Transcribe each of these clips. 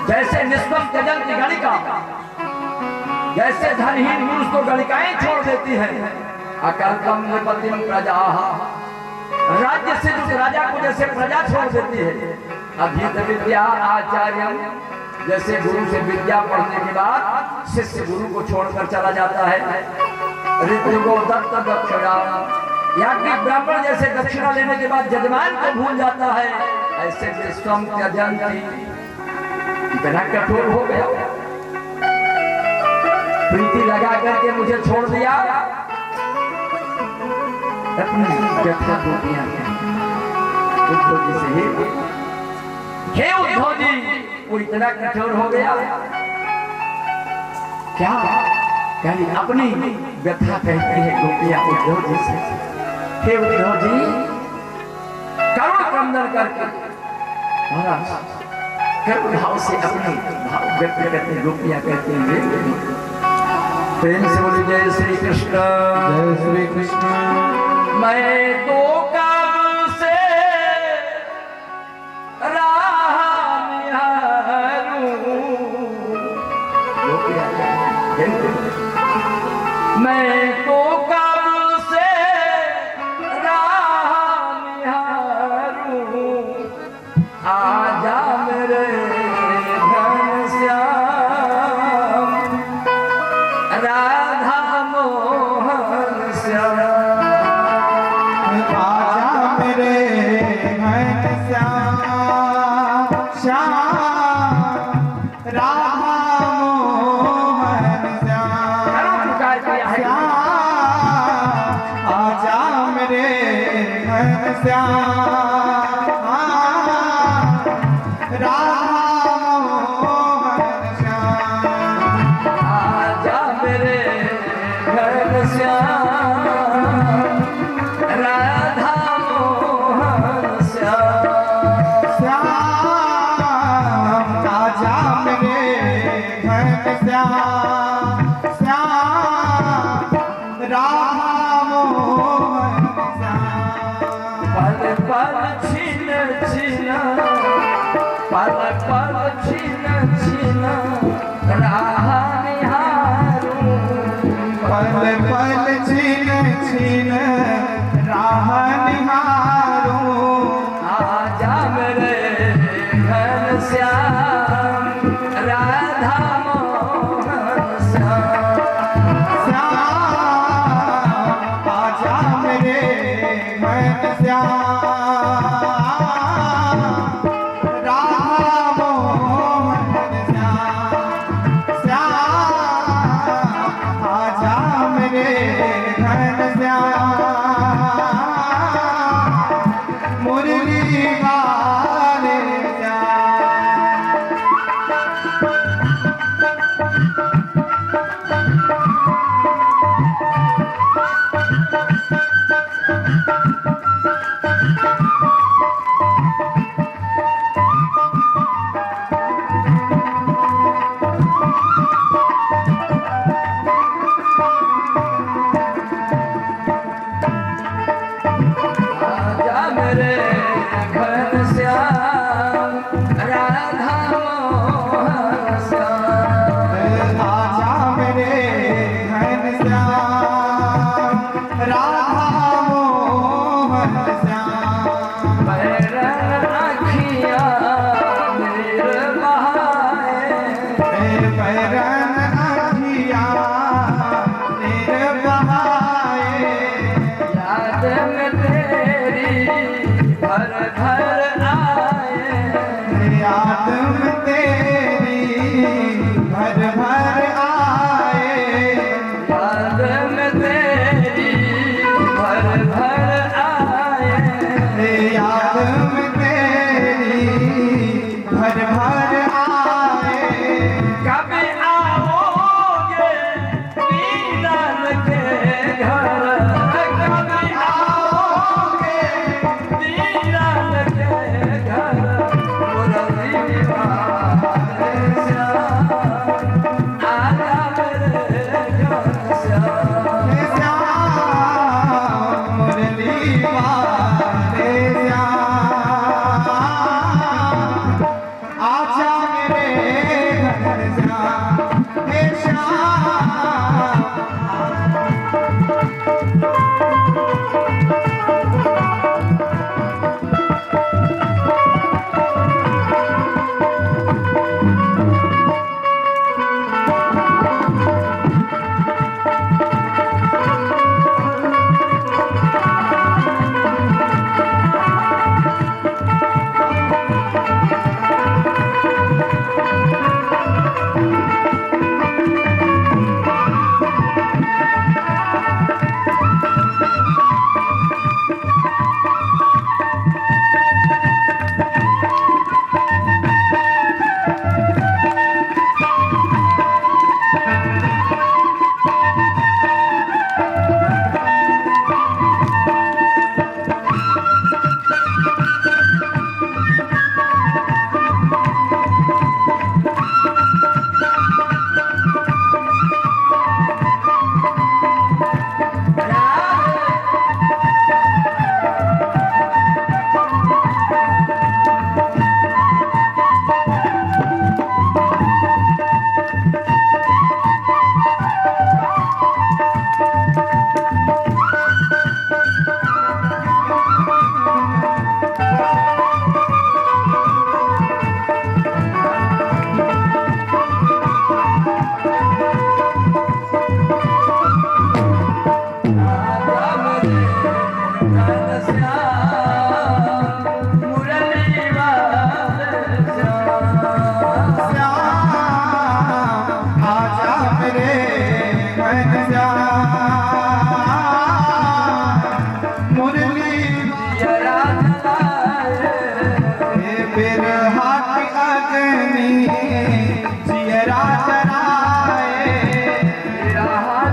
जैसे निष्पम गजल की गणिका, जैसे धनहीन पुरुष को गणिकाएं छोड़ देती है, अकल्पम निपतिम प्रजा, राज्य से उस राजा को जैसे प्रजा छोड़ देती है। अभीत विद्या आचार्य, जैसे गुरु से विद्या पढ़ने के बाद शिष्य गुरु को छोड़कर चला जाता है। ऋतु को दत्त दक्षिणा, याज्ञिक ब्राह्मण जैसे दक्षिणा लेने के बाद जजमान को भूल जाता है, ऐसे विश्वम त्यजंती, इतना कठोर हो गया, प्रीति लगा करके मुझे छोड़ दिया, अपनी व्यथा गोपियां उद्धव जी से हे उद्धव जी, वो इतना कठोर हो गया क्या? कहीं अपनी व्यथा कहती है गोपियां उद्धव जी से, हे उद्धव जी करुण क्रंदन करके महाराज करुण भाव से अपने भाव व्यक्त करते गोपियां कहती हैं। प्रेम से बोली जय श्री कृष्ण, जय श्री कृष्ण। मैं तो कब से राह निहारूं, मैं तो कब से राह निहारूं, आजा मेरे घनश्याम, राधा मोहन श्याम, आजा मेरे घनश्याम, श्याम राधा मोहन श्याम, श्याम आजा मेरे घनश्याम,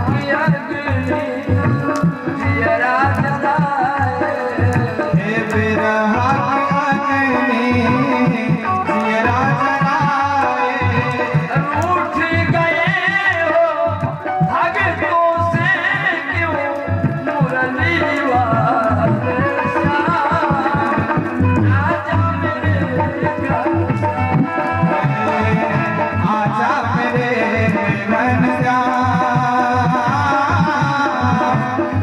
की अग्नि जियरा जलाए, हे बिरहा की अग्नि जियरा जलाए, रूठ गए हो भगतों से क्यों मुरली वाले श्याम, आजा मेरे आजा मेरे घनश्याम,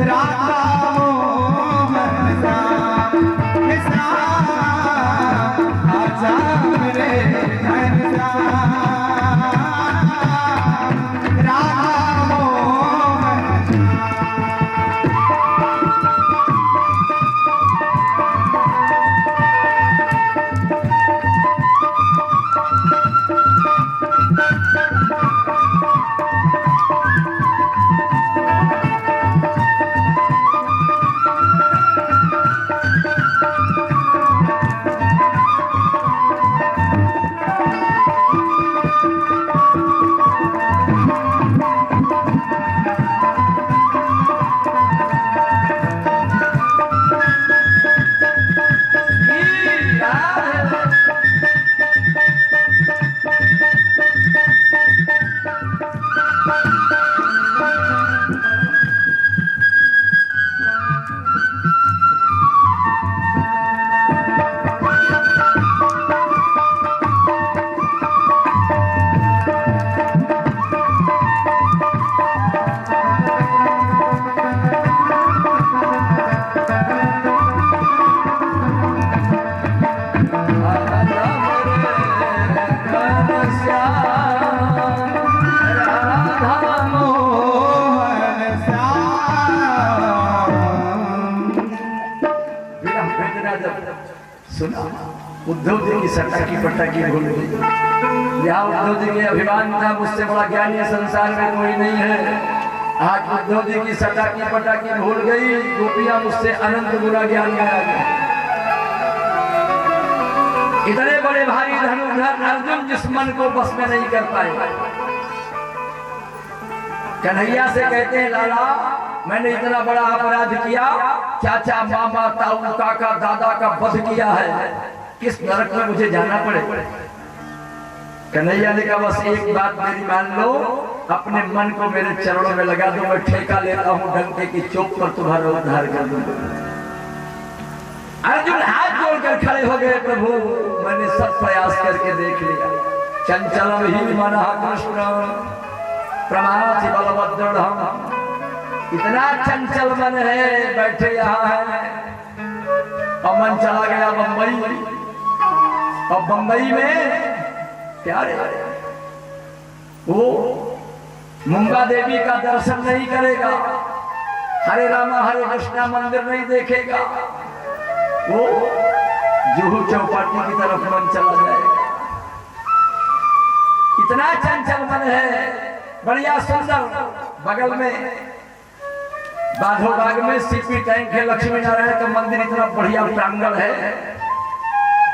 राधा मोहन श्याम, श्याम आजा मेरे घनश्याम, राधा मोहन सुना उद्धव जी की सटाकी पटाकी भूल गई। यहाँ उद्धव जी के अभिमान था मुझसे बड़ा ज्ञानी संसार में कोई नहीं है। आज उद्धव जी की सटाकी पटाकी भूल गई, गोपियां मुझसे अनंत गुना ज्ञान गाया गया। इतने बड़े भारी धनुर्धर अर्जुन जिस मन को बस में नहीं कर पाए, कन्हैया से कहते हैं लाला मैंने इतना बड़ा अपराध किया, चाचा मामा ताऊ काका दादा का वध किया है, किस नरक में मुझे जाना पड़े। कन्हैया ने कहा बस एक बात मेरी मान लो, अपने मन को मेरे चरणों में लगा दो, मैं ठेका लेता हूँ डंके की चोट पर तुम्हारा उद्धार कर दूंगा। अर्जुन हाथ जोड़कर खड़े हो गए, प्रभु मैंने सब प्रयास करके देख लिया, चंचल ही मनः कृष्ण प्रमाथि बलवदृढ़, इतना चंचल मन है, बैठे यहाँ है। और मन चला गया बंबई, और बंबई में क्या रे वो मुंगा देवी का दर्शन नहीं करेगा, हरे रामा हरे कृष्णा मंदिर नहीं देखेगा, वो जुहू चौपाटी की तरफ मन चला जाएगा। इतना चंचल मन है, बढ़िया सुंदर। बगल में बाधो बाग में सीपी टैंक है, लक्ष्मी नारायण का मंदिर इतना बढ़िया प्रांगण है,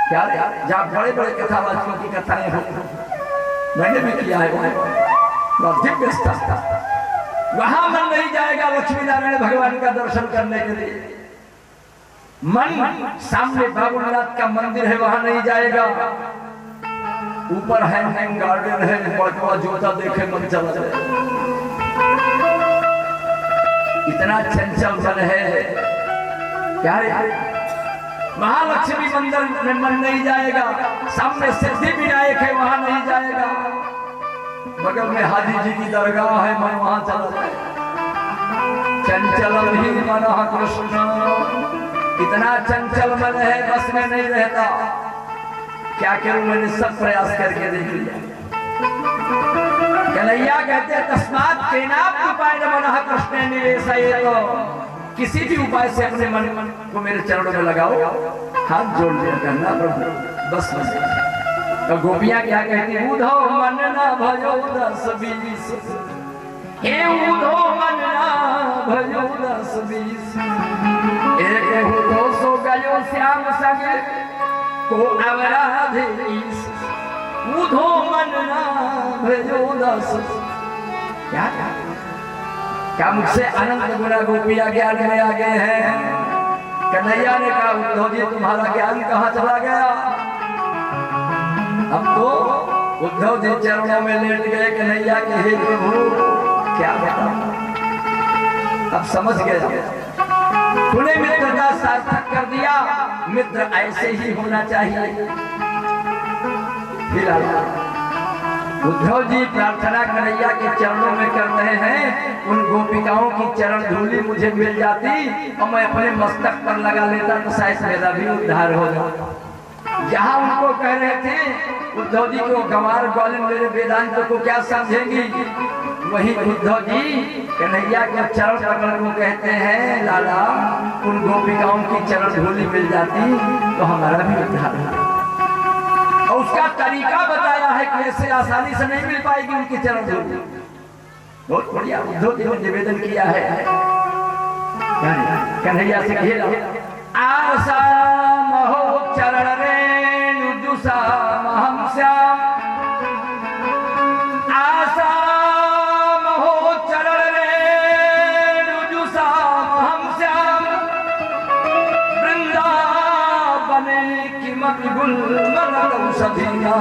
क्या जहाँ बड़े बड़े कथावाचकों की कथाएं हो, मैंने भी किया है वहाँ दिव्य स्थल, वहां मन नहीं जाएगा लक्ष्मी नारायण भगवान का दर्शन करने के लिए। मन सामने बाबूनाथ का मंदिर है, वहां नहीं जाएगा। ऊपर हैंग गार्डन है, बड़का जूता देखे मन चला जाए। इतना चंचल मन है, क्या महालक्ष्मी मंदिर में मन नहीं जाएगा, सामने सिद्धि विनायक है वहां नहीं जाएगा, बगल में हाजी जी की दरगाह है मन वहां चला जाएगा। चंचल ही मनः कृष्ण, इतना चंचल मन है बस में नहीं रहता। क्या करूं, मैंने सब प्रयास करके देख लिया। कन्हैया कहते तस्मात् केनापि उपायेन मनः कृष्णे निवेशयेत्, किसी भी उपाय से अपने मन को मेरे चरणों में लगाओ, हाथ जोड़ दिया करना प्रभु बस बस। तो गोपियां क्या कहती, उधो मन न भयो 10-20, हे उधो मन न भयो 10-20, एक उधो सो गयो श्याम संगे को अवराधीश, उधो मन न भयो 10। क्या क्या मुझसे अनंत गुना गोपियां ज्ञान में आ गए हैं? कन्हैया ने कहा उद्धव जी तुम्हारा ज्ञान कहाँ चला गया? अब तो उद्धव जी चरणों में लेट गए कन्हैया के, हे प्रभु क्या बताऊं, अब समझ गया। तूने मित्रता सार्थक कर दिया, मित्र ऐसे ही होना चाहिए। उद्धव जी प्रार्थना कन्हैया के चरणों में कर रहे हैं, उन गोपिकाओं की चरण धूलि मुझे मिल जाती और मैं अपने मस्तक पर लगा लेता तो शायद मेरा भी उद्धार हो जाता। जहाँ उनको कह रहे थे उद्धव जी को गंवार ग्वालिन मेरे वेदांत को क्या समझेंगी, वही उद्धव जी कन्हैया के चरण पकड़ को कहते हैं लाला उन गोपिकाओं की चरण धूलि मिल जाती तो हमारा भी उद्धार होता। और उसका तरीका बताया है कि ऐसे आसानी से नहीं मिल पाएगी उनकी चरण धूलि। बहुत बढ़िया उद्धव जी ने निवेदन किया है कन्हैया से, घेरा आशा महो चरण रेणु जुषा महम श्याम, आशा महो चरण रेणु जुषा महम श्याम, वृंदावने किमपि गुल्मरदं सधिया,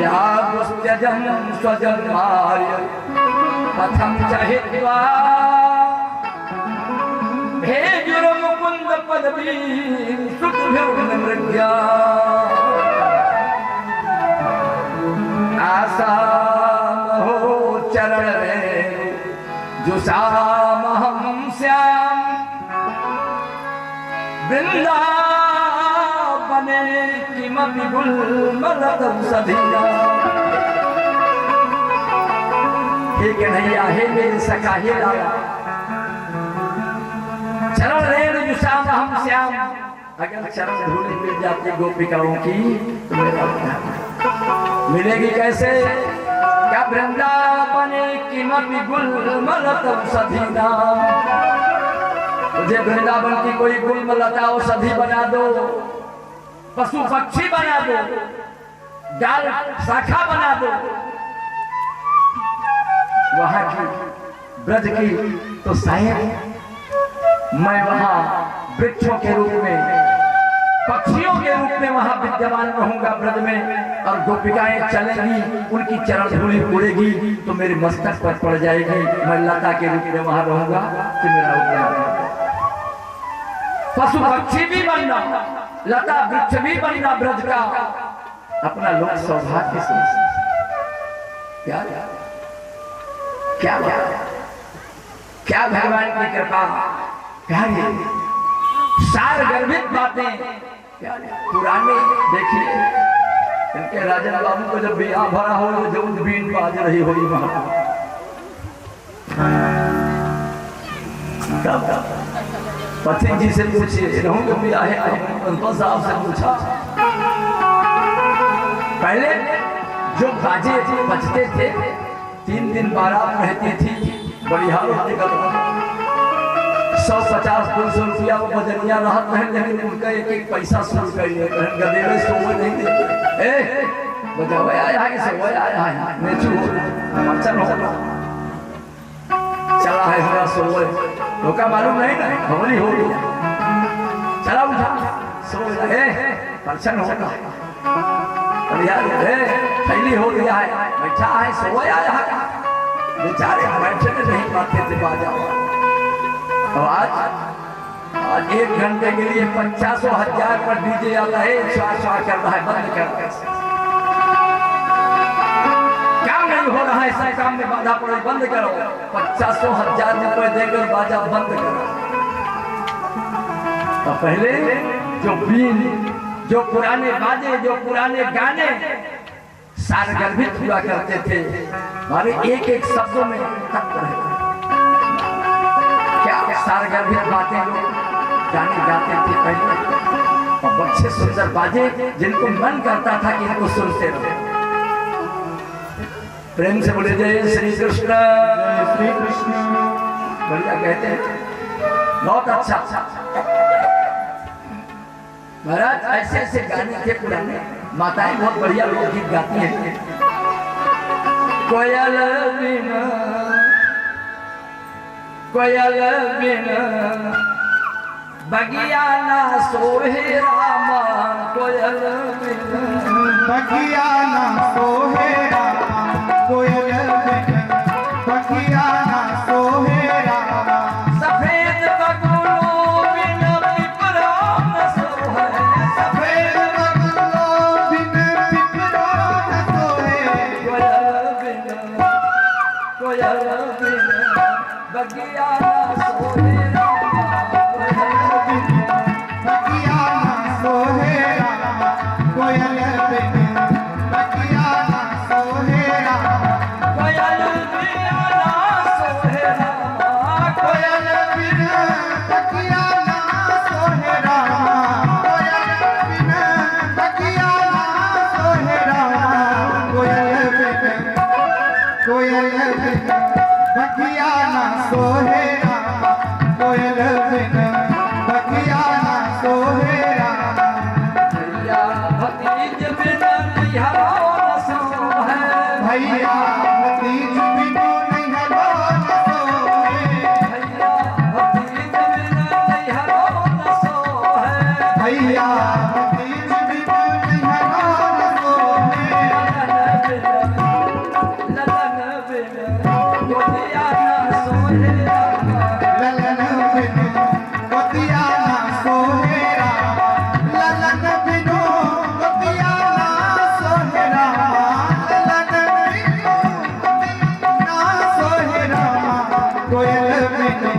या दुस्त्यजं स्वजन्माय पथं च हित्वा, हे जुर मुकुंद पदवी सुखभिर्नमृग्या, आशा महो चरण रेणु जुषा महं श्याम, वृंदावने किमपि गुल्मरदं सधिया। हे कन्हैया, हे मेरे सखा, हे लाला, चरण रेणु जुषा महं श्याम, अगर चरण धूलि मिल जाती गोपिकाओं की तो मेरा उद्धार मिलेगी कैसे? क्या वृंदावने किमपि गुल्मरदं सधिया, मुझे वृंदावन की कोई गुल्मलता औषधि बना दो, पशु पक्षी बना दो, डाल शाखा बना दो, वहां की ब्रज की, तो शायद मैं वहां वृक्षों के रूप में, पक्षियों के रूप में वहां विद्यमान रहूंगा ब्रज में, और गोपिकाएं चलेंगी, उनकी चरण धूलि उड़ेगी तो मेरे मस्तक पर पड़ जाएगी, मैं लता के रूप में वहां रहूंगा तो मेरा उद्धार। पशु पक्षी भी बनना, लता वृक्ष भी बनना ब्रज का, अपना लोक सौभाग्य से क्या क्या क्या भगवान की कृपा, प्यारी सार गर्भित बातें पुराने। देखिए इनके राजन बाबू को जब बियाह भरा हो जो बीन बाज रही होगी वहां, पथिक जी से पूछिए, रहूं भी आए साहब से पूछा, पहले जो बाजे बजते थे 3 दिन बारात रहती थी, बड़ी हालत निकल 150-200 रुपया वो बजरिया राहत है, लेकिन उनका एक पैसा शुरू करिए, गदेड़े सोवे नहीं देते। बजावे आया है कि सोवे आया है, नेचू मचन हो चला है हमारा सोवे, लोग का मालूम नहीं ना, होली हो गई, चला उठा सोवे परछन होगा, थैली हो गया है, बैठा है सोवे आया है, बेचारे बैठे नहीं पाते थे बाजा। आज 1 घंटे के लिए 50,000 पर डीजे आता है, श्वास कर रहा है, बंद कर रहा है, क्या नहीं हो रहा है, सब काम में बाधा पड़े, बंद करो, 50,000 रुपए देकर बाजा बंद करो। तो पहले जो बीन, जो पुराने बाजे, जो पुराने गाने सारगर्भित हुआ करते थे, हमारे एक शब्दों में तत्व है, सारगर्भित बातें लोग गाने गाते थे पहले, और बच्चे सुंदर बाजे जिनको मन करता था कि इनको सुनते रहो। प्रेम से बोले जय श्री कृष्ण, जय श्री कृष्ण, बढ़िया कहते हैं, बहुत अच्छा। महाराज ऐसे ऐसे गाने थे पुराने, माताएं बहुत बढ़िया लोकगीत गाती हैं। कोयल बिना बगिया ना सोहे रामा, कोयल बिना बगिया ना सोहे रामा, कोयल बिना बगिया ना सोहे रामा। सफेद बगुलों बिना पिपरा न सोहे, सफेद बगुलों बिना पिपरा न सोहे। कोयल बिना बगिया ना सोहे रामा, बगिया ना सोहे रामा, कोयल बिना बगिया ना सोहे रामा। कोयल बिना सोहे रामा, कोयल बिना बगिया ना सोहे रामा, कोयल बिना बगिया ना सोहे रामा। कोयल बिना बगिया ना सोहे रामा, कोयल बिना बगिया ना सोहे रामा। भैया भतीज बिना निहरो न सोहे, भैया भतीज बिनु नैहरो न सोहे। भैया भतीज बिना निहरो न सोहे, भैया भतीज बिनु नैहरो न सोहे। ललन बिना गोदिया न सोहे रामा, ललन बिनु गोदिया ना सोहे रामा, ललन बिनु गोदिया ना सोहे रामा, ललन बिनु गोदिया ना सोहे रामा। कोयल बिनु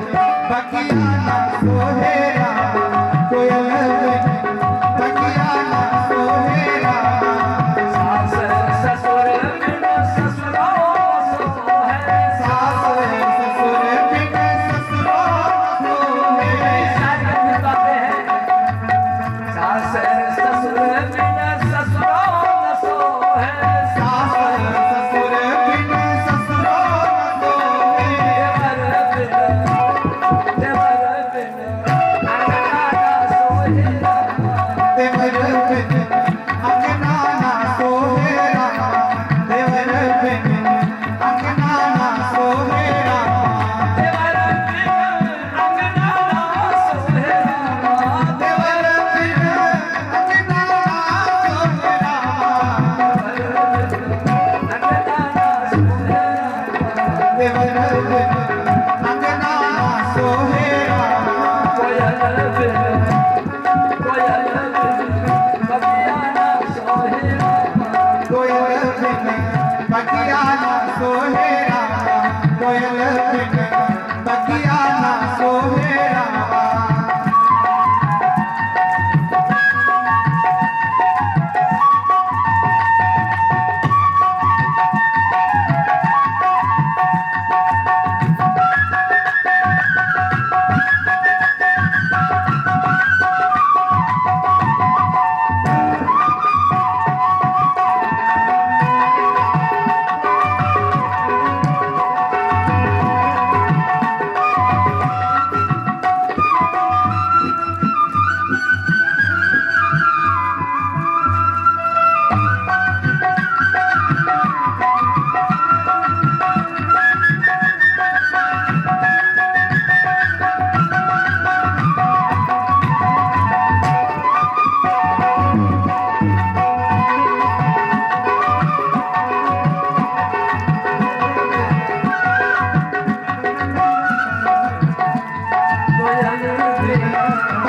बगिया ना सोहे रामा, कोयल बिनु बगिया ना सोहे रामा। सास ससुर बिना ससुरो न सोहे, सास ससुर बिनु ससुरो न सोहे। सास ससुर बिना ससुरो न सोहे, सास ससुर बिनु ससुरो न सोहे। देवर बिना अंगना न सोहे रामा, देवर बिनु अंगना ना सोहे रामा, देवर बिनु अंगना ना सोहे रामा। देवर बिना अंगना न सोहे रामा, देवर बिनु अंगना ना सोहे रामा, अंगना न सोहे रामा। देवर बिनु अंगना ना सोहे रामा। कोयल बिना बगिया न सोहे रामा, कोयल बिनु बगिया ना सोहे रामा, कोयल बिनु बगिया ना सोहे रामा।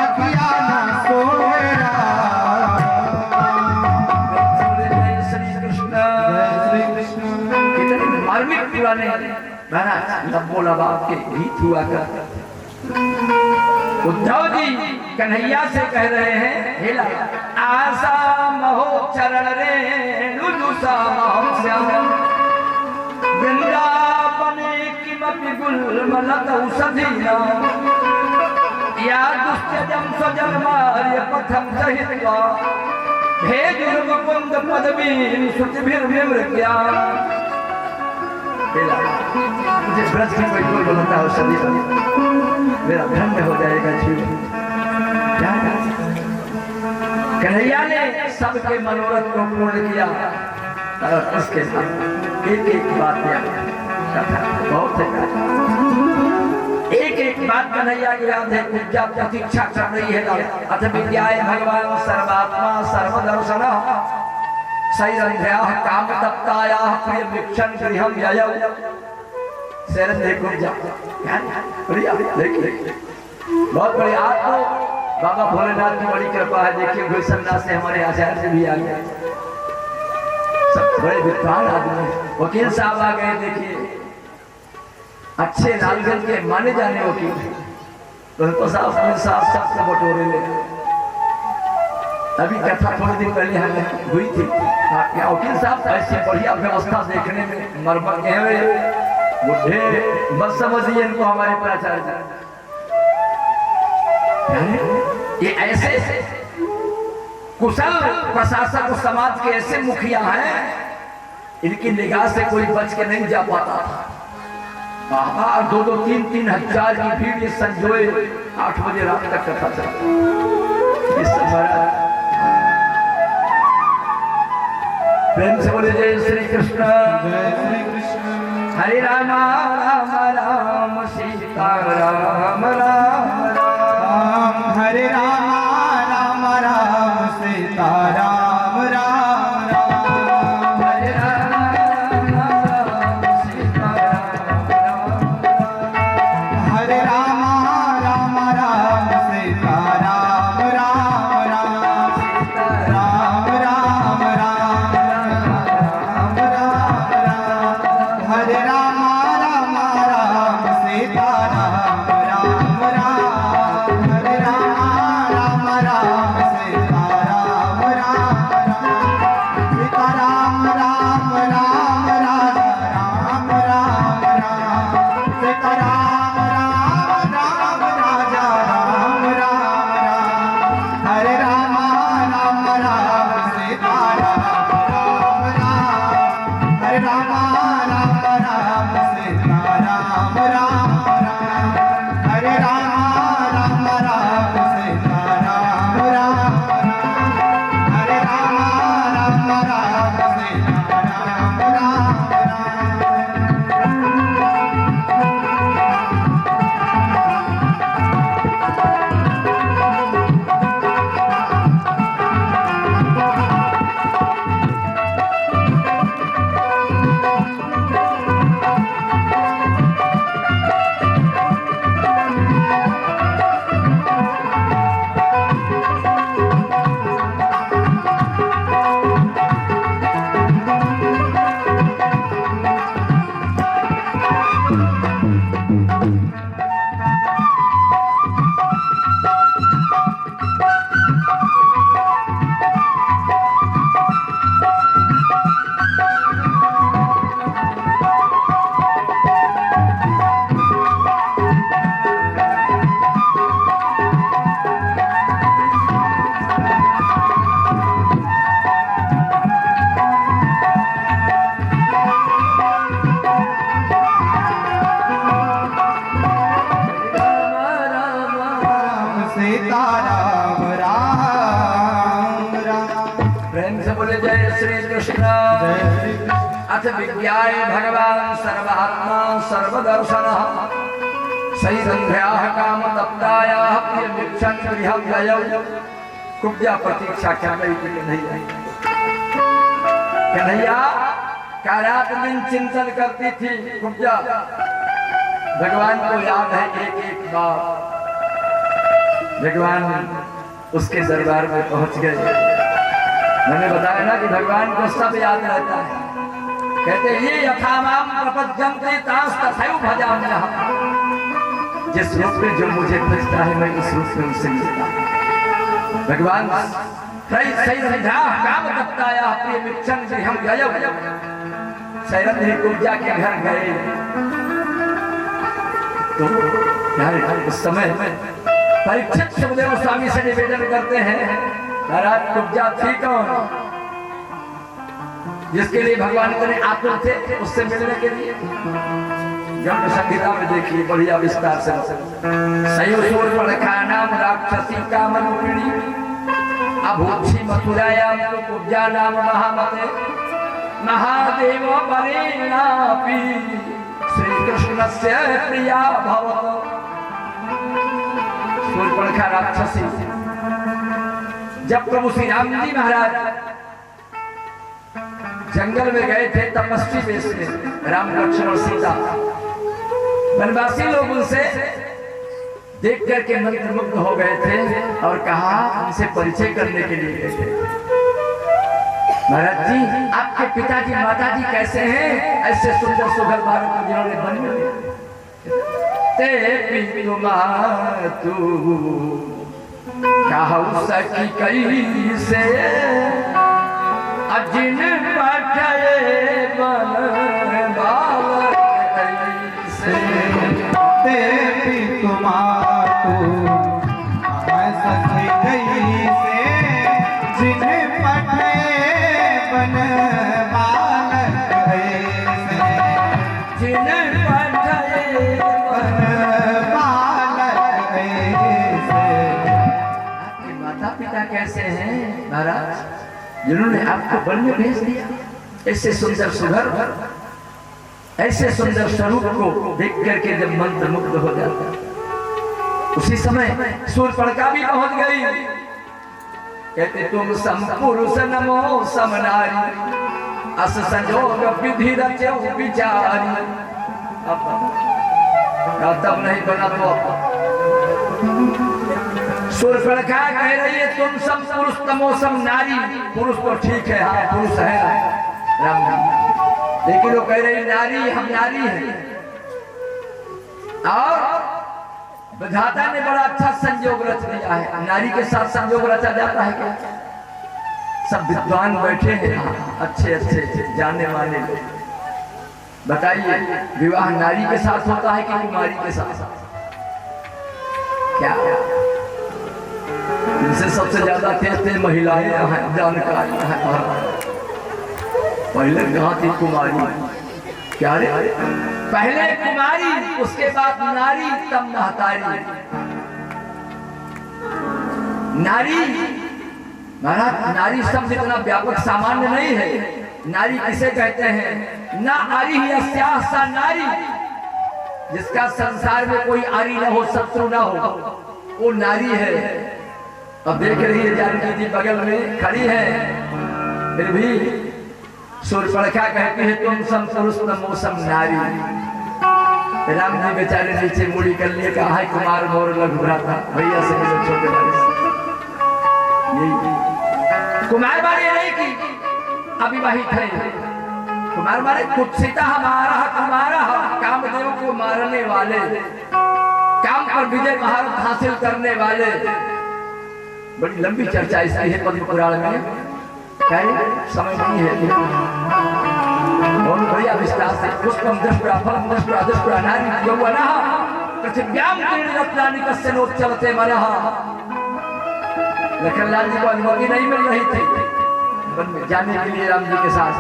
बगिया ना सोहे रामा। श्री कृष्ण। श्री कृष्ण। कितने धार्मिक पुराने महाराज तब बोला बाप के गीत हुआ कर। उद्धव जी कन्हैया से कह रहे हैं, हेला आशा महो चरण रे नुजुसा महो श्याम, वृंदावने किमपि गुल्मलत औषधीना, या दुष्टजम स्वजन्मार्य पथम सहित्वा, भेजुर्मुकुंद पदवी श्रुतिभिर्विमृत्या। मुझे ब्रज की कोई कोई बोलता हो सभी मेरा धन्य हो जाएगा जीवन। कन्हैया ने सबके मनोरथ को पूर्ण किया और उसके साथ एक एक बात याद बहुत है, एक एक बात कन्हैया की याद है। पूजा प्रतीक्षा कर रही है। अथ विद्याय भगवान सर्वात्मा सर्वदर्शन सैरंध्याः कामतप्तायाः प्रिय वीक्षण गृहं ययौ। शरण देखो जा देखिए बहुत बड़ी आज तो बाबा भोलेनाथ की बड़ी कृपा है। देखिए घोषणा से हमारे आचार्य से भी आ गए, सब बड़े विद्वान आदमी। वकील साहब आ गए, देखिए अच्छे लालगंज के माने जाने वकील तो साहब सबसे बटोरे ले। अभी कथा थोड़े दिन पहले हमें हुई थी। वकील साहब ऐसे बढ़िया व्यवस्था देखने में मरमर के हुए बुढ़े, बस समझिए इनको हमारे प्राचार्य। ये ऐसे कुशल प्रशासक समाज के ऐसे मुखिया हैं, इनकी निगाह से कोई बच के नहीं जा पाता था। 2-2, 3-3 हजार की भीड़ ये संजोए 8 बजे रात तक कथा चलता। प्रेम से बोले जय श्री कृष्ण, जय श्री कृष्ण। हरे राम राम राम सीता राम राम राम, हरे राम राम राम सीता राम राम राम, हरे राम राम सीता राम राम, हरे राम राम राम सीता राम राम राम, राम राम राम राम राम राम, हरे राम राम राम सीता राम राम राम, हरे राम राम राम सीता राम राम राम, सीता राम राम राम राम राम राम, सीता राम राम राम राजा राम राम राम, हरे राम राम राम सीता राम राम राम, हरे राम राम राम सीता राम राम राम, हरे राम राम राम सीता राम राम राम, हरे राम राम राम सीता राम राम राम। सीता राम राम राम। प्रेम से बोले जय श्री कृष्ण, जय श्री कृष्ण। अथ विज्ञाय भगवान सर्वात्मा सर्वदर्शन सैरंध्याः कामतप्तायाः प्रिय वीक्षण गृहं ययौ। कुब्जा प्रतीक्षा क्या रही थी कन्हैया का रात दिन चिंतन करती थी। कुब्जा भगवान को याद है एक एक बार। भगवान उसके दरबार में पहुंच गए। मैंने बताया ना कि भगवान को सब याद रहता है। कहते ये यथामाम प्रपद्यन्ते तांस तथैव भजाम्यहम्। जिस रूप में जो मुझे पूछता है मैं उस रूप में उनसे मिलता हूं। भगवान सैरंध्याः कामतप्तायाः प्रिय वीक्षण गृहं ययौ। सैरंध्री कुब्जा के घर गए तो यार उस समय परीक्षित सुखदेव स्वामी से निवेदन करते हैं, महाराज कुब्जा थी कौन जिसके लिए भगवान इतने आतुर थे उससे मिलने के लिए? ग्रंथ संहिता में देखिए बढ़िया विस्तार से। सयोशोर नाम राक्षसी कामरूपिणी अभूक्षी मथुरायाम तो कुब्जा नाम महामते महादेव वरेणापि श्री कृष्णस्य प्रिया भवत। शूर्पणखा राक्षसी जब प्रभु श्री राम जी महाराज जंगल में गए थे तपस्वी वेश में, राम लक्ष्मण और सीता, वनवासी लोग उनसे देख करके मंत्रमुग्ध हो गए थे और कहा उनसे परिचय करने के लिए गए थे। महाराज जी आपके पिताजी माताजी कैसे हैं? ऐसे सुंदर सुघर भारत को जिन्होंने बन लिया ते पितु मातु कहु सकी कई से अजिन पठे बन बालक से ते पितु मातु कहु सकी कई से जिन पठे बन बालक से जिन पठे बन बालक से। आपके माता पिता कैसे हैं महाराज, जिन्होंने आपको वन में भेज दिया? ऐसे सुंदर सुघर, ऐसे सुंदर स्वरूप को देख करके जब मंत्र मुग्ध हो जाता, उसी समय शूर्पणखा भी पहुंच गई। कहते तुम सम पुरुष नमो सम नारी अस संजोग विधि रचो विचारी। अब तब नहीं बना तो शूर्पणखा कह रही है तुम सब पुरुष तमो सम नारी। पुरुष तो ठीक है, हाँ पुरुष है राम जी, लेकिन वो कह रही नारी, हम नारी हैं। और विधाता ने बड़ा अच्छा संयोग रच दिया है। नारी के साथ संयोग रचा जाता है क्या? सब विद्वान बैठे हैं, अच्छे अच्छे जानने वाले। बताइए विवाह नारी के साथ होता है कि कुमारी के साथ? क्या इनसे सबसे ज्यादा तेज महिलाएं हैं, जानकारी है। पहले कहाँ थी कुमारी? क्या रे? पहले कुमारी, उसके बाद नारी, तब महतारी। नारी महाराज, नारी शब्द इतना व्यापक सामान्य नहीं है। नारी किसे कहते हैं? ना आरी ही अस्याः सा नारी, जिसका संसार में कोई आरी न हो, शत्रु न हो, वो नारी है। अब देख रही है जानकी जी बगल में खड़ी है, फिर भी शूर्पणखा कहती है तुम सम पुरुष नमो सम नारी। राम जी बेचारे नीचे मुड़ी कर लिए, कहा है कुमार मोर लघु भ्राता, भैया से मिलो छोटे भाई से। कुमार बारे नहीं की अविवाहित है, कुमार बारे कुत्सिता हमारा तुम्हारा, कामदेव को मारने वाले, काम पर विजय महारत हासिल करने वाले। बड़ी लंबी चर्चा इसकी है पद्म पुराण में, क्या समय नहीं है, बहुत बढ़िया विस्तार से। पुष्पम दृष्टा फलम दृष्टा दृष्टा नारी यौवनः पृथिव्याम रत्नानि कस्य नोच्चलते मनः। लखनलाल जी को अनुमति नहीं मिल रही थी वन में जाने के लिए राम जी के साथ।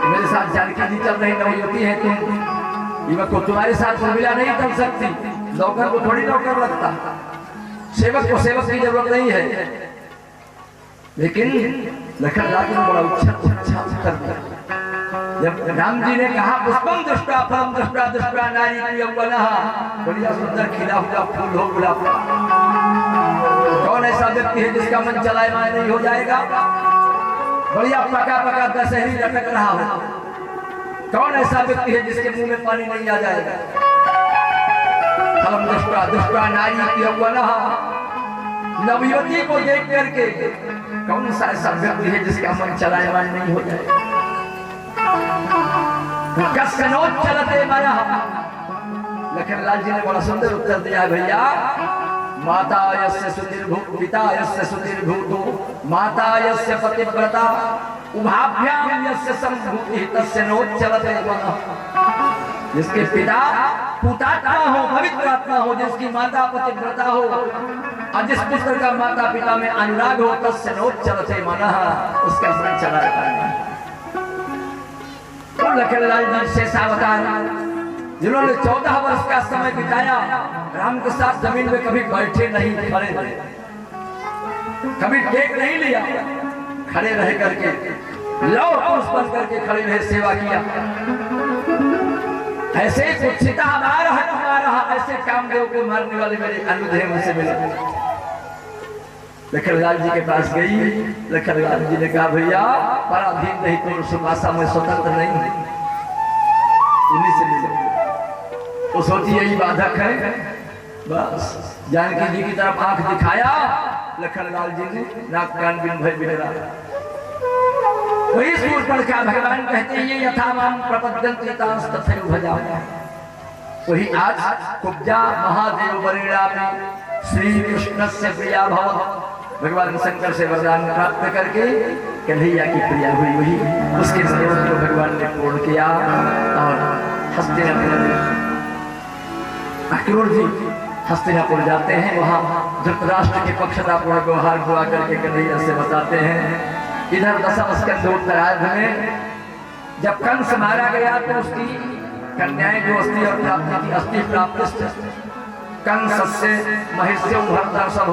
मेरे साथ जानकी जी चल रही नवयुवती है, तुम युवक को तुम्हारे साथ उर्मिला नहीं चल सकती। नौकर को थोड़ी नौकर लगता, सेवक को सेवक की जरूरत नहीं है। लेकिन लखनलाल जी ने बड़ा अच्छा उत्तर दिया। जब राम जी ने कहा पुष्पम दृष्टा फलम दृष्टा दृष्टा नारी यौवनः, बढ़िया सुंदर खिला हुआ फूल हो गुलाब, कौन ऐसा व्यक्ति है जिसका मन चलायमान नहीं हो जाएगा? बढ़िया पका पका दशहरी लटक रहा हो, कौन ऐसा व्यक्ति है जिसके मुंह में पानी नहीं आ जाएगा? फलम दृष्टा दृष्टा नारी यौवनः, नवयुवती को देख करके कौन सा ऐसा व्यक्ति है जिसका मन चलायमान नहीं हो जाएगा? चलते माया। लखनलाल जी ने बड़ा सुंदर उत्तर दिया, भैया माता यस्य सुतिर्भूत पिता यस्य सुतिर्भूतो माता यस्य पतिव्रता उभाभ्याम यस्य संभूति तस्य नोच्चलते मनः। जिसके पिता पुतात्मा हो, पवित्र आत्मा हो, जिसकी माता पतिव्रता हो और जिस पुत्र का माता पिता में अनुराग हो, तस्य नोच्चलते मनः, उसका मन चला रहता है। लखनलाल जी शेषावतार, जिन्होंने 14 वर्ष का समय बिताया राम के साथ, जमीन में कभी बैठे नहीं, खड़े रहे, कभी टेक नहीं लिया, खड़े रह करके लौ पुरुष बन करके खड़े रहे, सेवा किया। ऐसे कुछ सीता हमारा ऐसे कामदेव को मारने वाले मेरे अनुदेव से मिले। लखनलाल जी के पास गई। लखनलाल जी ने कहा भैया पराधीन नहीं तो सुभाषा में स्वतंत्र नहीं, उन्हीं से मिले। वो सोची यही बाधक है। बस जानकी जी की तरफ आंख दिखाया लखनलाल जी ने, नाक कान बिन भय बिगड़ा। वही सूर पर का भगवान कहते हैं ये यथामाम प्रपद्यन्ते तांस तथैव भजामि। वही आज कुब्जा महादेव वरेणा में श्री कृष्ण से प्रिया भव, भगवान शंकर से वरदान प्राप्त करके कन्हैया की प्रिया हुई। वही उसके स्नेह को भगवान ने पूर्ण किया। और हस्तिनापुर अक्रूर जी हस्तिनापुर जाते हैं। वहां धृतराष्ट्र के पक्षतापूर्ण व्यवहार हुआ करके कन्हैया से बताते हैं। इधर दशम स्कंद उत्तरार्ध में जब कंस मारा गया तो उसकी कन्याएं जो अस्थि और प्राप्ति की अस्थि प्राप्त कंस से महिष्य उभरधर सब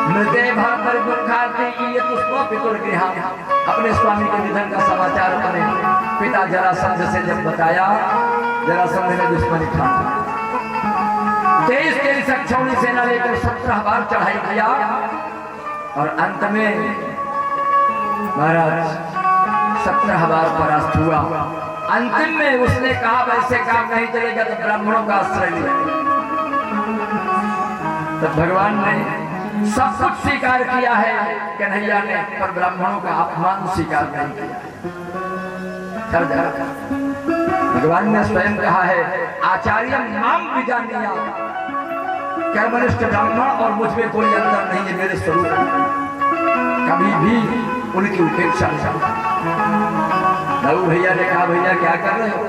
मृदे भर दुखाते ये पुष्प पितुर गृह। अपने स्वामी के निधन का समाचार अपने पिता जरासंध से जब बताया, जरासंध ने दुश्मनी ठानी। 23 अक्षौणी सेना लेकर 17 बार चढ़ाई किया और अंत में महाराज 17 बार परास्त हुआ। अंतिम में उसने कहा वैसे काम नहीं चलेगा तो ब्राह्मणों का आश्रय ले। तो भगवान ने सब कुछ स्वीकार किया है कन्हैया ने, पर ब्राह्मणों का अपमान स्वीकार नहीं किया। भगवान ने स्वयं कहा है आचार्य माम विजानीया, कर्मनिष्ठ ब्राह्मण और मुझ में कोई अंतर नहीं है, मेरे स्वरूप कभी भी उनकी उपेक्षा नहीं। दाऊ भैया ने कहा भैया क्या कर रहे हो?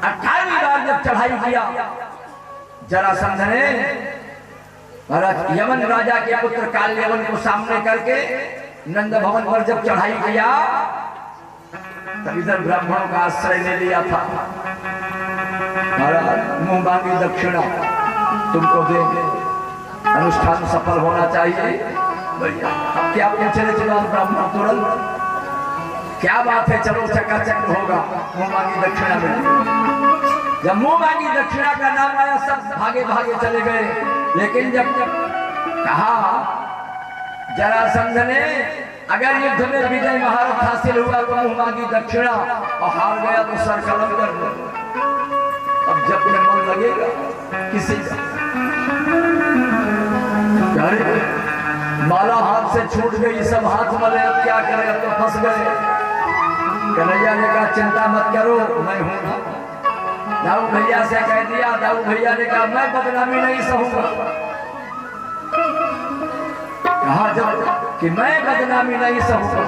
18वीं बार जब चढ़ाई किया जरासंध ने महाराज यमन राजा के पुत्र काल्यवन को सामने करके नंद भवन पर जब चढ़ाई किया तब इधर ब्राह्मणों का आश्रय ले लिया था। महाराज मुंह मांगी दक्षिणा तुमको देंगे, अनुष्ठान सफल होना चाहिए। भैया अब क्या चले चलो ब्राह्मण तुरंत क्या बात है, चलो चकाचक होगा, मुंह मांगी दक्षिणा मिली। जब मुंह मांगी दक्षिणा का नाम आया सब भागे भागे चले गए। लेकिन जब कहा जरासंध ने अगर युद्ध में विजय महारथ हासिल हुआ तो मुंह मांगी दक्षिणा, और हार गया तो सर कलम कर दो। अब जब में मन लगेगा किसी का माला हाथ से छूट गई, सब हाथ मले, अब क्या करें, अब तो फंस गए। कन्हैया ने कहा चिंता मत करो मैं हूं ना। दाऊ भैया से कह दिया। दाऊ भैया ने कहा मैं बदनामी नहीं सहूंगा। कहा जब कि मैं बदनामी नहीं सहूंगा।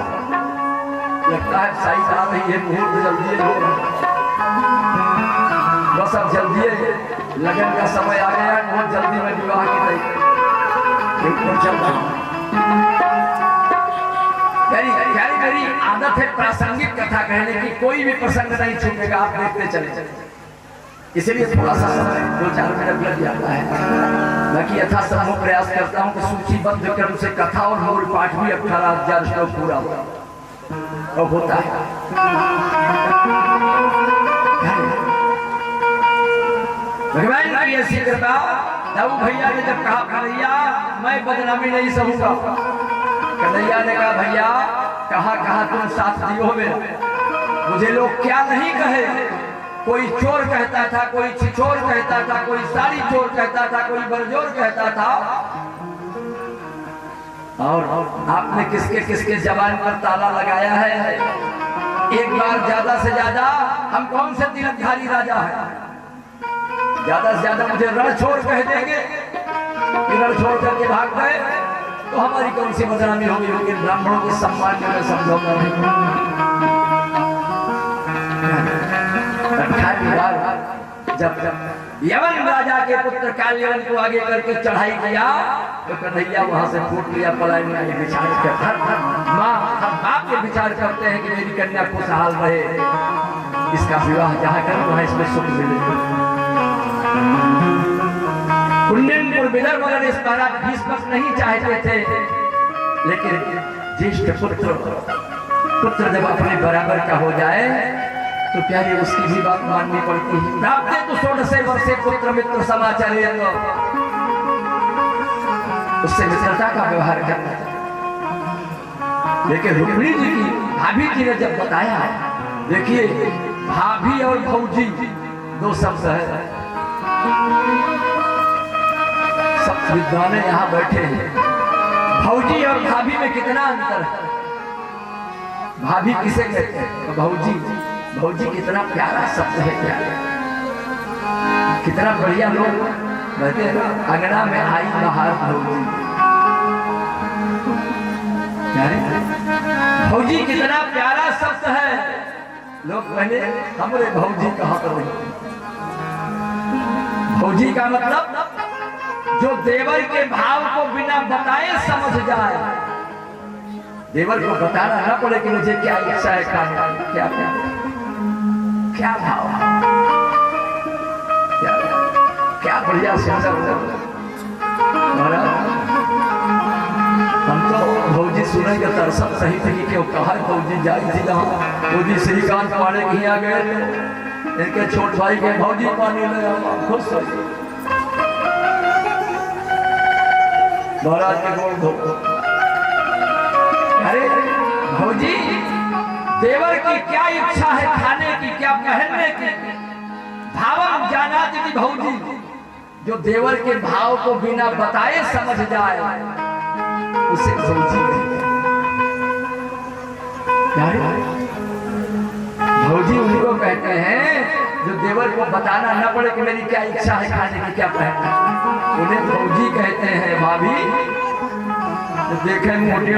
लगता है साइज आ रही है, मुहूर्त जल्दी होगा, बस अब जल्दी लगन का समय आ गया, बहुत जल्दी में विवाह की तैयारी चल रहा। मेरी आदत है प्रासंगिक कथा कहने की, कोई भी प्रसंग नहीं छूटेगा, आप देखते चले इसलिए थोड़ा सा समय 2-4 मिनट लग जाता है। बाकी यथासंभव प्रयास करता हूँ कि सूचीबद्ध क्रम से कथा और मूल पाठ भी 18,000 श्लोक पूरा होता है। भगवान की ऐसी कृपा। दाऊ भैया ने जब कहा कन्हैया मैं बदनामी नहीं सहूंगा, कन्हैया ने कहा भैया कहाँ तुम साथ दियो मेरा, मुझे लोग क्या नहीं कहे। कोई चोर कहता था, कोई छिछोर कहता था, कोई साड़ी चोर कहता था, कोई बरजोर कहता था। और आपने किसके किसके जबान पर ताला लगाया है। एक बार ज्यादा से ज्यादा हम कौन से तिलकधारी राजा है, ज्यादा से ज्यादा मुझे रण छोड़ कह देंगे, रण छोड़ करके भाग गए तो हमारी कौन सी बदनामी होगी। लेकिन ब्राह्मणों के सम्मान में मैं समझौता नहीं। 18वीं बार जब यमन राजा के पुत्र काल्यवन को आगे करके चढ़ाई किया तो कन्हैया वहां से फूट लिया, पलायन में विचार कर माँ हम बाप के विचार करते हैं कि मेरी कन्या खुशहाल रहे, इसका विवाह जहाँ करूँ वहां इसमें सुख मिले। कुंडनपुर विदर्भ मगर इस महाराज भीष्म नहीं चाहते थे, लेकिन ज्येष्ठ पुत्र पुत्र जब अपने बराबर का हो जाए तो प्यारे उसकी भी बात माननी पड़ती है। प्राप्ते तो 16 वर्षे पुत्र मित्र समाचार उससे मित्रता का व्यवहार करना। लेकिन रुक्मिणी जी की भाभी जी ने जब बताया, देखिए भाभी और भौजी दो शब्द है। सब विद्वान यहाँ बैठे हैं, भौजी और भाभी में कितना अंतर है। भाभी किसे कहते हैं? भौजी। भौजी कितना प्यारा शब्द है, प्यारा, कितना बढ़िया लोग कहते हैं अंगना में आई बाहर भौजी। भौजी कितना प्यारा शब्द है। लोग पहले हमरे भौजी कहा करो। भौजी का मतलब जो देवर के भाव को बिना बताए समझ जाए, देवर को बताना ना पड़े कि मुझे क्या इच्छा है खाने की, क्या क्या क्या भाव, क्या क्या बढ़िया सुंदर। हम तो भौजी सुनेंगे तरसत सही थी कि वो कहा भौजी जाई थी जहाँ भौजी श्रीकांत पाड़े के यहाँ गए थे, इनके छोट भाई के भौजी पानी ले खुश हो महाराज के गोल धो। अरे भौजी देवर की क्या इच्छा है खाने की, क्या पहनने की, भावम जाना थी भौजी। जो देवर के भाव को बिना बताए समझ जाए उसे भौजी कहते हैं। भौजी उनको कहते हैं जो देवर को बताना न पड़े कि मेरी क्या इच्छा है खाने की, क्या पहनना, उन्हें भौजी कहते हैं। भाभी तो देखे मोटी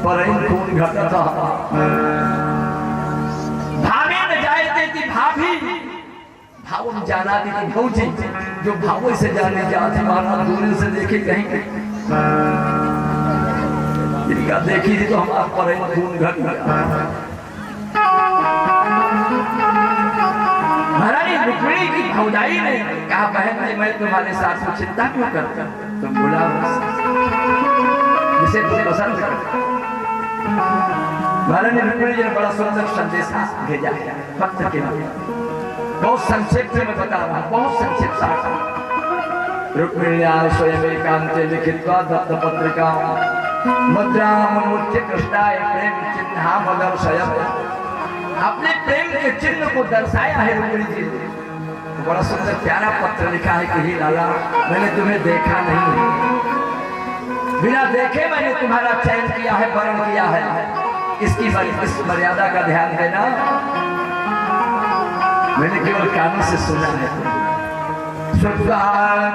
पर खून घटता भाभी न जाए थी भाभी, भाव जाना थी भौजी। जो भावों से जाने जाती माना दूर से देखे कहीं इनका देखी थी तो हमारा पर खून घट गया। महारानी रुक्मिणी की भौजाई ने कहा, बहन जी मैं तुम्हारे साथ में चिंता क्यों करता, तुम बोला जिसे तुम पसंद करते। महारानी रुक्मिणी जी ने बड़ा सुंदर संदेश भेजा है पत्र के माध्यम। बहुत संक्षेप में मैं बता रहा हूँ, बहुत संक्षेप साथ। रुक्मिण्या स्वयं एकांते लिखित्वा दत्त पत्रिका मुद्रा मनोच्य कृष्णाय प्रेम चिन्हा मदर्शयत्। अपने प्रेम के चिन्ह को दर्शाया है रुक्मिणी जी ने। तो बड़ा सुंदर प्यारा पत्र लिखा है कि हे लाला मैंने तुम्हें देखा नहीं, बिना देखे मैंने तुम्हारा चयन किया है, वर्ण किया है। इसकी इस मर्यादा का ध्यान देना, मैंने केवल कानों से सुना है।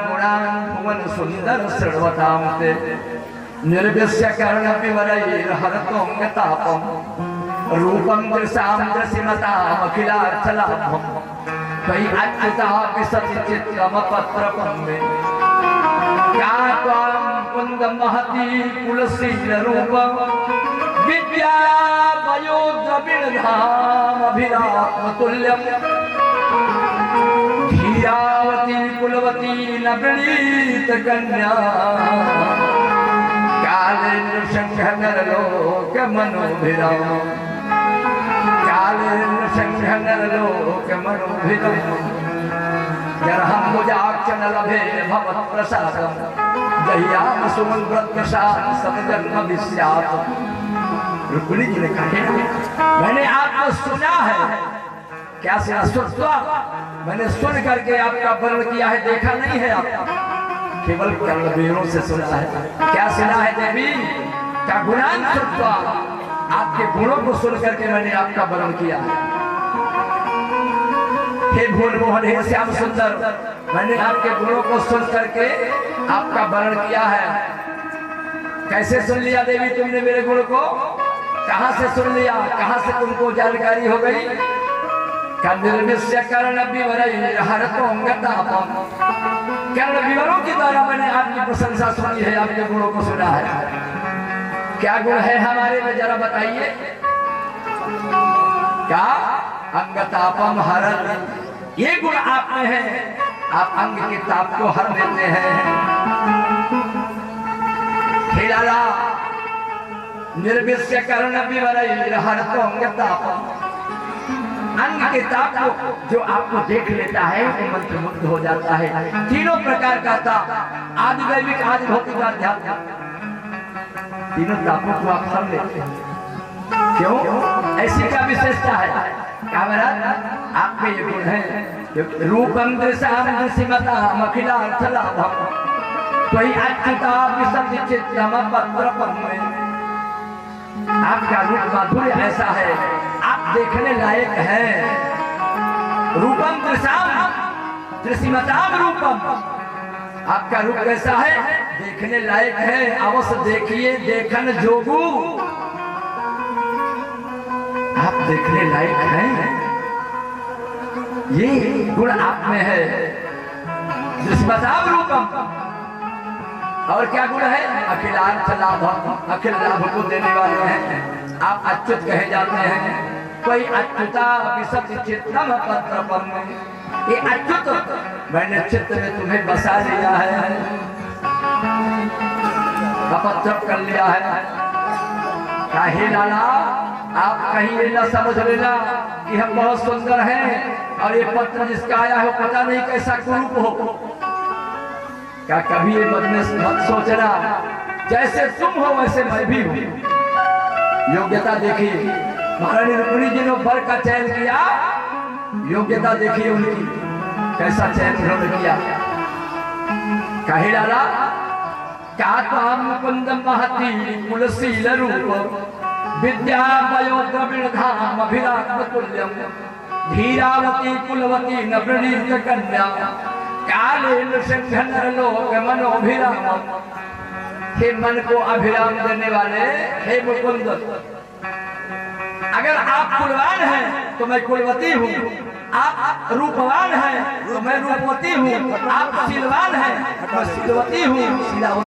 गुणान सुंदर सर्वताम ते निर्विश्य कर्ण विवरैर हरतोंगतापम रूपम दृशाम दृशिमताम अखिलार्थलाभम कई अच्युता विसति चित्रम पत्रपम में क्या त्वाम कुंद महती कुलशील रूपम विद्या वयोद्रविण धाम अभिराम तुल्यम धीरावती कुलवती नवनीत कन्या कालेन्द्र शंख नरलोक मनोभिराम कालेन्द्र शंख नरलोक मनोभिराम जरहम्बुजाक्षन लभे भवत् प्रसादम जहियाम सुमन प्रसाद समजन्म विस्यात। रुक्मिणी जी ने कहा मैंने आपको सुना है। क्या सुना? सुनता मैंने सुन करके आपका वर्ण किया है, देखा नहीं है आपका, केवल कर्णवीरों से सुना है। क्या सुना है देवी? क्या गुणान सुनता, आपके गुणों को सुन करके मैंने आपका वर्ण किया है। हे भूल मोहन, हे श्याम सुंदर, मैंने आपके गुणों को सुन करके आपका वर्ण किया है। कैसे सुन लिया देवी तुमने मेरे गुण को? कहां से सुन लिया? कहां से तुमको जानकारी हो गई? कर्ण विवरों के द्वारा मैंने आपकी प्रशंसा सुनी है, आपके गुणों को सुना है। क्या गुण है हमारे में जरा बताइए। क्या? अंगतापम हरन, ये गुण आप में है। आप अंग के ताप को हर लेते हैं। हे लाला निर्विश्य कर्ण विवरैर हरतोंग ताप, अंग के ताप को जो आपको देख लेता है वो मंत्र मुग्ध हो जाता है। तीनों प्रकार का ताप, आदि दैविक आदि भौतिक आध्यात्मिक, तीनों तापों को आप सब लेते हैं। क्यों? ऐसी क्या विशेषता है? क्या महाराज आप में ये गुण है। रूपम दृशाम दृशिमताम अखिलार्थ लाभम त्वयि अच्युता विशुद्धि चित्तम पत्रपम में। आपका रूप माधुर्य ऐसा है, आप देखने लायक है। रूपम दृशाम दृशिमताम रूपम, आपका रूप कैसा है? देखने लायक है। अवश्य देखिए, देखन जोगू, आप देखने लायक हैं। ये गुण आप में है, दृश्यताम रूपम। और क्या गुण है? अखिलार्थ लाभ, अखिल लाभ को देने वाले हैं। आप अच्युत कहे जाते हैं। कोई अच्युता विशुद्ध चित्तम पत्रपम, ये अच्युत मैंने चित्त में तुम्हें बसा लिया है, अपत्रप कर लिया है। काहे लाला आप कहीं ये न समझ लेना कि हम बहुत सुंदर हैं और ये पत्र जिसका आया है पता नहीं कैसा कुरूप हो। क्या कभी ये मन में मत सोचना, जैसे तुम हो वैसे मैं भी हूँ। योग्यता देखिए, महारानी रुक्मिणी जी ने वर का चयन किया, योग्यता देखिए उनकी, कैसा चयन उन्होंने किया। कहे लाला क्या काम मुकुंद महती कुलशील रूप, विद्या वयो द्रविण धाम अभिराम तुल्यम, धीरावती कुलवती नवनीत कन्या, कालेन सिंघन लोक मनोभिराम। हे मन को अभिराम देने वाले हे मुकुंद, अगर आप कुलवान हैं तो मैं कुलवती हूँ, आप रूपवान हैं तो मैं रूपवती हूँ, आप शीलवान हैं तो शीलवती हूँ,